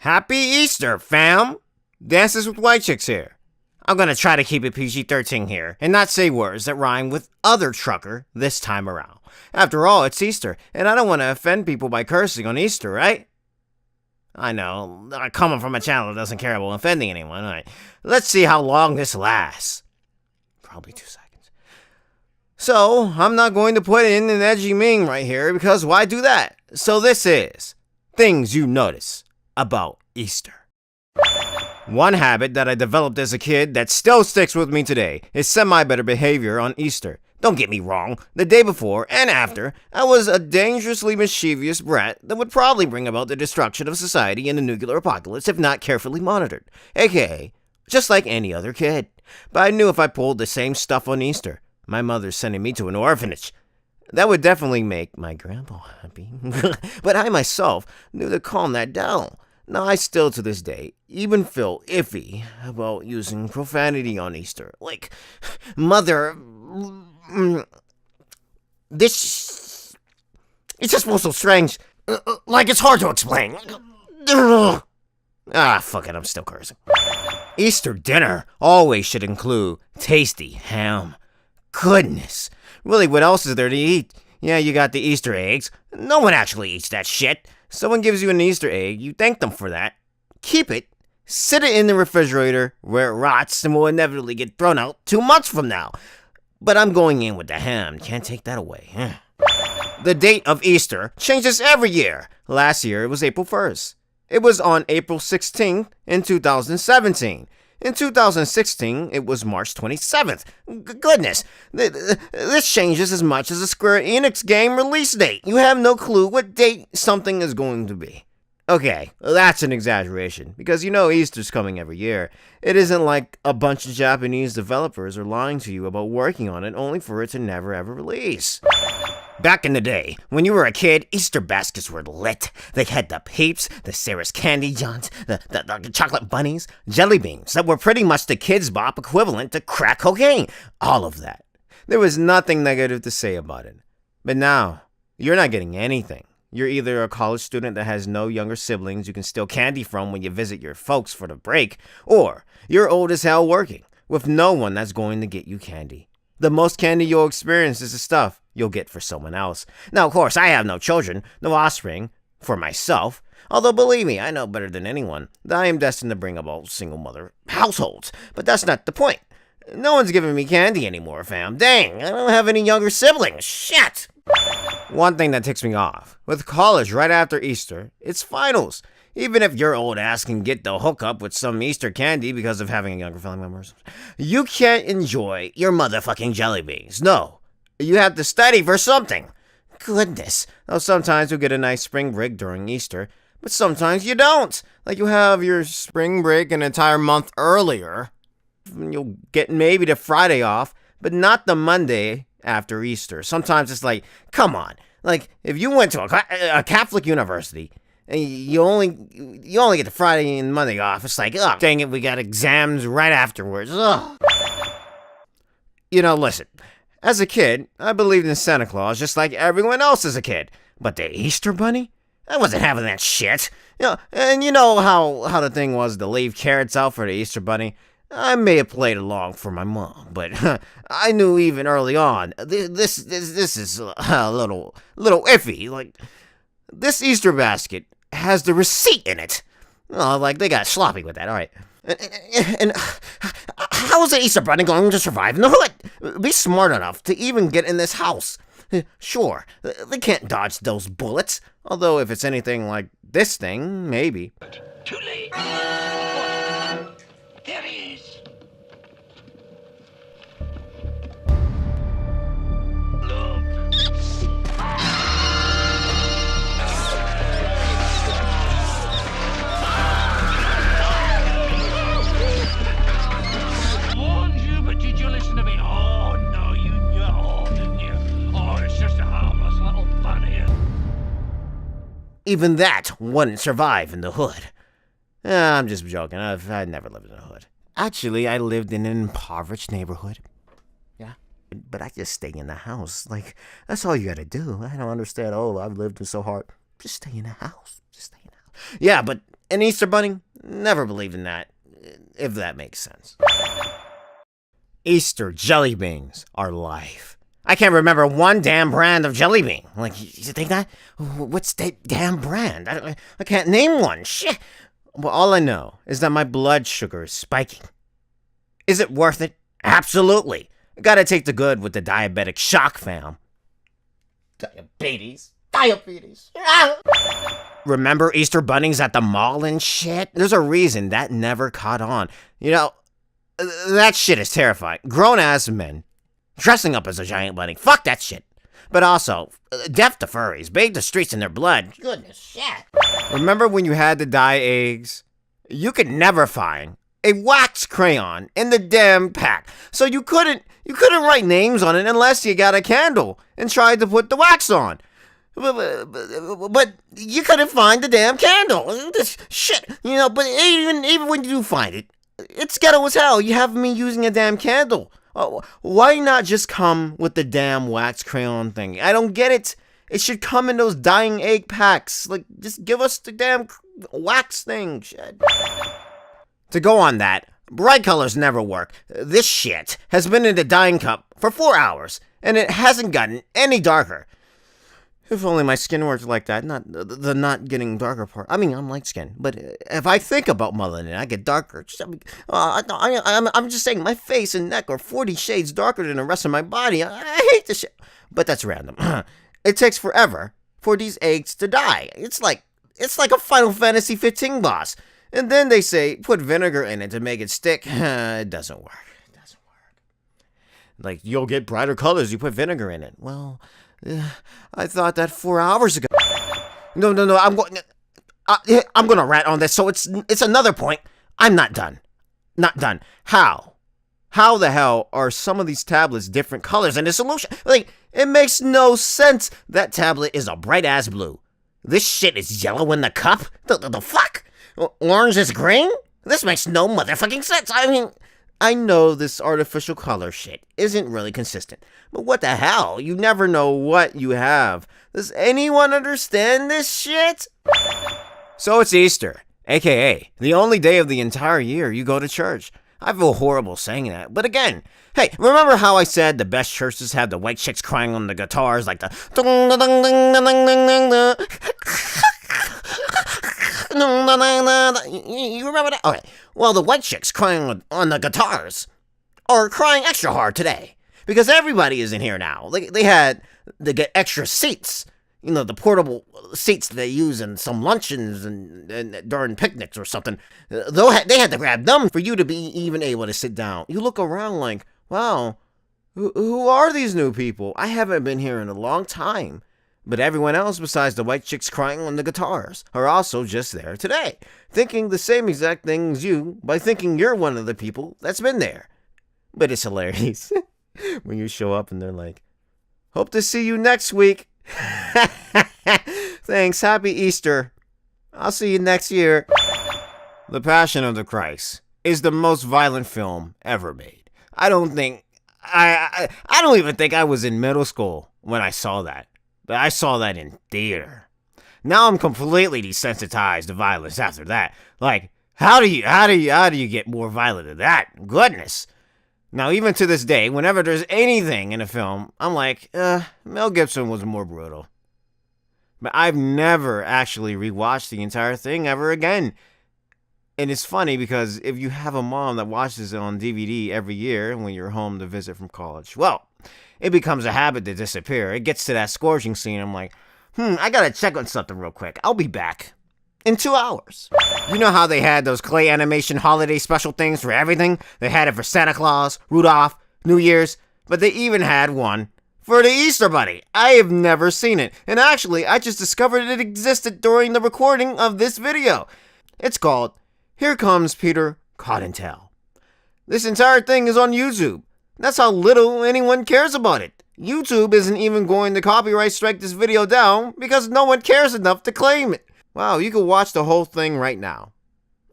Happy Easter, fam! Dances with White Chicks here. I'm gonna try to keep it PG-13 here and not say words that rhyme with other trucker this time around. After all, it's Easter, and I don't want to offend people by cursing on Easter, right? I know, coming from a channel that doesn't care about offending anyone. All right, let's see how long this lasts. Probably 2 seconds. So, I'm not going to put in an edgy meme right here because why do that? So this is things you notice about Easter. One habit that I developed as a kid that still sticks with me today is semi-better behavior on Easter. Don't get me wrong, the day before and after, I was a dangerously mischievous brat that would probably bring about the destruction of society in a nuclear apocalypse if not carefully monitored, aka just like any other kid. But I knew if I pulled the same stuff on Easter, my mother's sending me to an orphanage. That would definitely make my grandpa happy. But I myself knew to calm that down. Now, I still, to this day, even feel iffy about using profanity on Easter. Like, mother, this, it just feels so strange. Like, it's hard to explain. Fuck it, I'm still cursing. Easter dinner always should include tasty ham. Goodness. Really, what else is there to eat? Yeah, you got the Easter eggs. No one actually eats that shit. Someone gives you an Easter egg, you thank them for that. Keep it, sit it in the refrigerator where it rots and will inevitably get thrown out 2 months from now. But I'm going in with the ham, can't take that away. The date of Easter changes every year. Last year it was April 1st. It was on April 16th in 2017. In 2016, it was March 27th. Goodness, this changes as much as a Square Enix game release date. You have no clue what date something is going to be. Okay, that's an exaggeration, because you know Easter's coming every year. It isn't like a bunch of Japanese developers are lying to you about working on it only for it to never ever release. Back in the day, when you were a kid, Easter baskets were lit. They had the Peeps, the Sarah's Candy Johns, the chocolate bunnies, jelly beans that were pretty much the Kids Bop equivalent to crack cocaine. All of that. There was nothing negative to say about it. But now, you're not getting anything. You're either a college student that has no younger siblings you can steal candy from when you visit your folks for the break, or you're old as hell working, with no one that's going to get you candy. The most candy you'll experience is the stuff you'll get for someone else. Now, of course, I have no children, no offspring, for myself. Although, believe me, I know better than anyone that I am destined to bring about single-mother households. But that's not the point. No one's giving me candy anymore, fam. Dang, I don't have any younger siblings. Shit! One thing that ticks me off, with college right after Easter, it's finals. Even if your old ass can get the hookup with some Easter candy because of having a younger family member, you can't enjoy your motherfucking jelly beans. No, you have to study for something. Goodness. Now, sometimes you'll get a nice spring break during Easter, but sometimes you don't. Like, you have your spring break an entire month earlier. You'll get maybe the Friday off, but not the Monday after Easter. Sometimes it's like, come on. Like, if you went to a Catholic university, and you only get the Friday and Monday off. It's like, oh, dang it, we got exams right afterwards. Ugh. You know, listen, as a kid, I believed in Santa Claus just like everyone else as a kid. But the Easter Bunny? I wasn't having that shit. You know, and you know how the thing was to leave carrots out for the Easter Bunny? I may have played along for my mom, but I knew even early on, this is a little iffy. Like, this Easter basket has the receipt in it. Oh, like, they got sloppy with that, alright. And how is the Easter Bunny going to survive in the hood? Be smart enough to even get in this house. Sure, they can't dodge those bullets. Although, if it's anything like this thing, maybe. Too late. There he is. Even that wouldn't survive in the hood. I'm just joking. I'd never lived in a hood. Actually, I lived in an impoverished neighborhood. Yeah. But I just stay in the house. Like, that's all you gotta do. I don't understand. Oh, I've lived so hard. Just stay in the house. Just stay in the house. Yeah, but An Easter bunny? Never believed in that, if that makes sense. Easter jelly beans are life. I can't remember one damn brand of jelly bean. Like, you think that? What's that damn brand? I can't name one. Shit. Well, all I know is that my blood sugar is spiking. Is it worth it? Absolutely. Gotta take the good with the diabetic shock, fam. Diabetes. Remember Easter bunnies at the mall and shit? There's a reason that never caught on. You know, that shit is terrifying. Grown-ass men dressing up as a giant bunny. Fuck that shit. But also, deaf to furries, bathe the streets in their blood. Goodness shit. Remember when you had to dye eggs? You could never find a wax crayon in the damn pack. So you couldn't write names on it unless you got a candle and tried to put the wax on. But you couldn't find the damn candle. This shit, you know, but even when you do find it, it's ghetto as hell. You have me using a damn candle. Why not just come with the damn wax crayon thing? I don't get it. It should come in those dyeing egg packs. Like, just give us the damn wax thing. Shit. To go on that, bright colors never work. This shit has been in the dyeing cup for 4 hours, and it hasn't gotten any darker. If only my skin worked like that, not the not getting darker part. I mean, I'm light skinned, but if I think about melanin, I get darker. I'm just saying, my face and neck are 40 shades darker than the rest of my body. I hate this shit. But that's random. It takes forever for these eggs to dye. It's like a Final Fantasy 15 boss. And then they say, put vinegar in it to make it stick. It doesn't work. Like, you'll get brighter colors, you put vinegar in it. Well, I thought that 4 hours ago. No, I'm going to rat on this, so it's another point. I'm not done. How the hell are some of these tablets different colors in the solution? Like, it makes no sense. That tablet is a bright-ass blue. This shit is yellow in the cup? The fuck? Orange is green? This makes no motherfucking sense. I mean, I know this artificial color shit isn't really consistent, but what the hell? You never know what you have. Does anyone understand this shit? So it's Easter, aka the only day of the entire year you go to church. I feel horrible saying that, but again, hey, remember how I said the best churches have the white chicks crying on the guitars like the you remember that? Okay. Well, the white chicks crying on the guitars are crying extra hard today because everybody is in here now. They get extra seats. You know, the portable seats they use in some luncheons and during picnics or something. They had to grab them for you to be even able to sit down. You look around like, wow, who are these new people? I haven't been here in a long time. But everyone else besides the white chicks crying on the guitars are also just there today, thinking the same exact thing as you by thinking you're one of the people that's been there. But it's hilarious when you show up and they're like, hope to see you next week. Thanks, happy Easter. I'll see you next year. The Passion of the Christ is the most violent film ever made. I don't even think I was in middle school when I saw that. But I saw that in theater. Now I'm completely desensitized to violence after that. Like, how do you get more violent than that? Goodness. Now, even to this day, whenever there's anything in a film, I'm like, Mel Gibson was more brutal. But I've never actually rewatched the entire thing ever again. And it's funny because if you have a mom that watches it on DVD every year when you're home to visit from college, well, it becomes a habit to disappear. It gets to that scourging scene. I'm like, I gotta check on something real quick. I'll be back in 2 hours. You know how they had those clay animation holiday special things for everything? They had it for Santa Claus, Rudolph, New Year's, but they even had one for the Easter Bunny. I have never seen it. And actually, I just discovered it existed during the recording of this video. It's called Here Comes Peter Cottontail. This entire thing is on YouTube. That's how little anyone cares about it. YouTube isn't even going to copyright strike this video down because no one cares enough to claim it. Wow, you can watch the whole thing right now.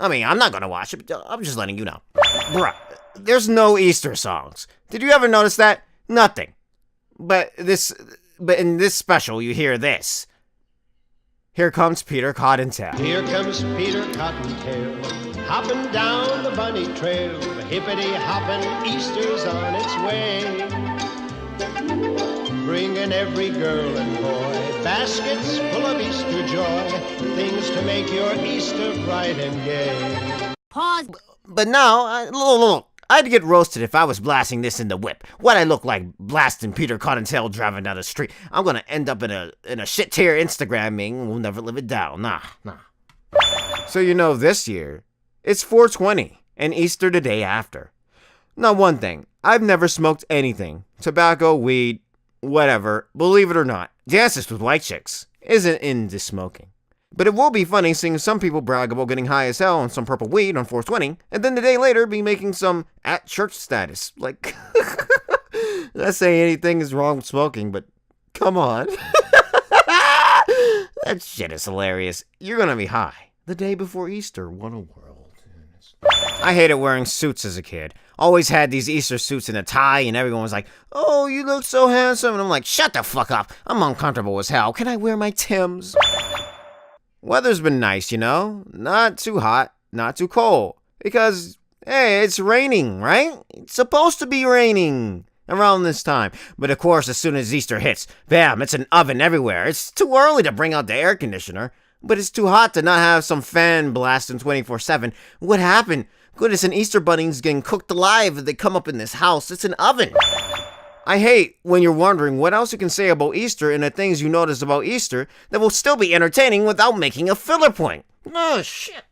I mean, I'm not gonna watch it, but I'm just letting you know. Bruh, there's no Easter songs. Did you ever notice that? Nothing. But in this special, you hear this. Here comes Peter Cottontail. Here comes Peter Cottontail, hopping down the bunny trail. Hippity-hopping, Easter's on its way. Bringing every girl and boy baskets full of Easter joy, things to make your Easter bright and gay. Pause. But now, look, I'd get roasted if I was blasting this in the whip. What'd I look like blasting Peter Cottontail driving down the street? I'm gonna end up in a shit tier Instagram meme. We'll never live it down. Nah. So this year, it's 420 and Easter the day after. Now one thing, I've never smoked anything. Tobacco, weed, whatever. Believe it or not, dances with white chicks isn't into smoking. But it will be funny seeing some people brag about getting high as hell on some purple weed on 420, and then the day later be making some at church status. Like, not saying anything is wrong with smoking, but come on. That shit is hilarious. You're gonna be high the day before Easter. What a world. I hated wearing suits as a kid. Always had these Easter suits and a tie, and everyone was like, "Oh, you look so handsome." And I'm like, shut the fuck up. I'm uncomfortable as hell. Can I wear my Timbs? Weather's been nice, Not too hot, not too cold. Because, hey, it's raining, right? It's supposed to be raining around this time. But of course, as soon as Easter hits, bam, it's an oven everywhere. It's too early to bring out the air conditioner. But it's too hot to not have some fan blasting 24/7. What happened? Goodness, an Easter bunny's getting cooked alive if they come up in this house. It's an oven. I hate when you're wondering what else you can say about Easter and the things you notice about Easter that will still be entertaining without making a filler point. Oh, shit.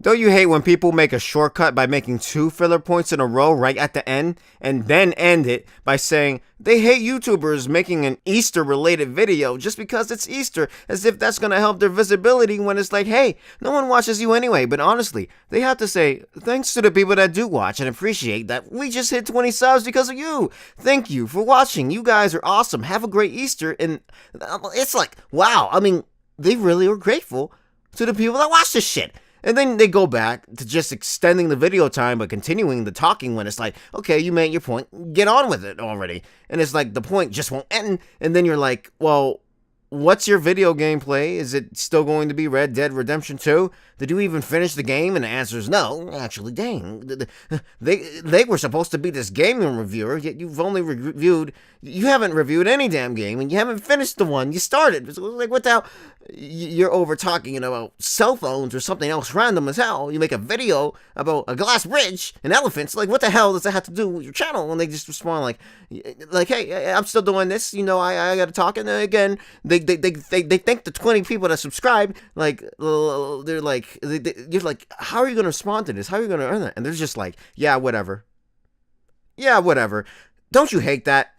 Don't you hate when people make a shortcut by making 2 filler points in a row right at the end and then end it by saying they hate YouTubers making an Easter-related video just because it's Easter, as if that's going to help their visibility when it's like, hey, no one watches you anyway. But honestly, they have to say, thanks to the people that do watch and appreciate that we just hit 20 subs because of you. Thank you for watching. You guys are awesome. Have a great Easter. And it's like, wow. I mean, they really are grateful to the people that watch this shit. And then they go back to just extending the video time but continuing the talking when it's like, okay, you made your point, get on with it already. And it's like the point just won't end. And then you're like, well, what's your video gameplay? Is it still going to be Red Dead Redemption 2? Did you even finish the game? And the answer is no. Actually, dang. They were supposed to be this gaming reviewer, yet you've only you haven't reviewed any damn game, and you haven't finished the one you started. So like, what the hell? You're over talking about cell phones or something else random as hell. You make a video about a glass bridge and elephants. Like, what the hell does that have to do with your channel? And they just respond like, hey, I'm still doing this. I got to talk. And then again, they think the 20 people that subscribe, like, they're like, you're like, how are you going to respond to this? How are you going to earn that? And they're just like, yeah, whatever. Don't you hate that?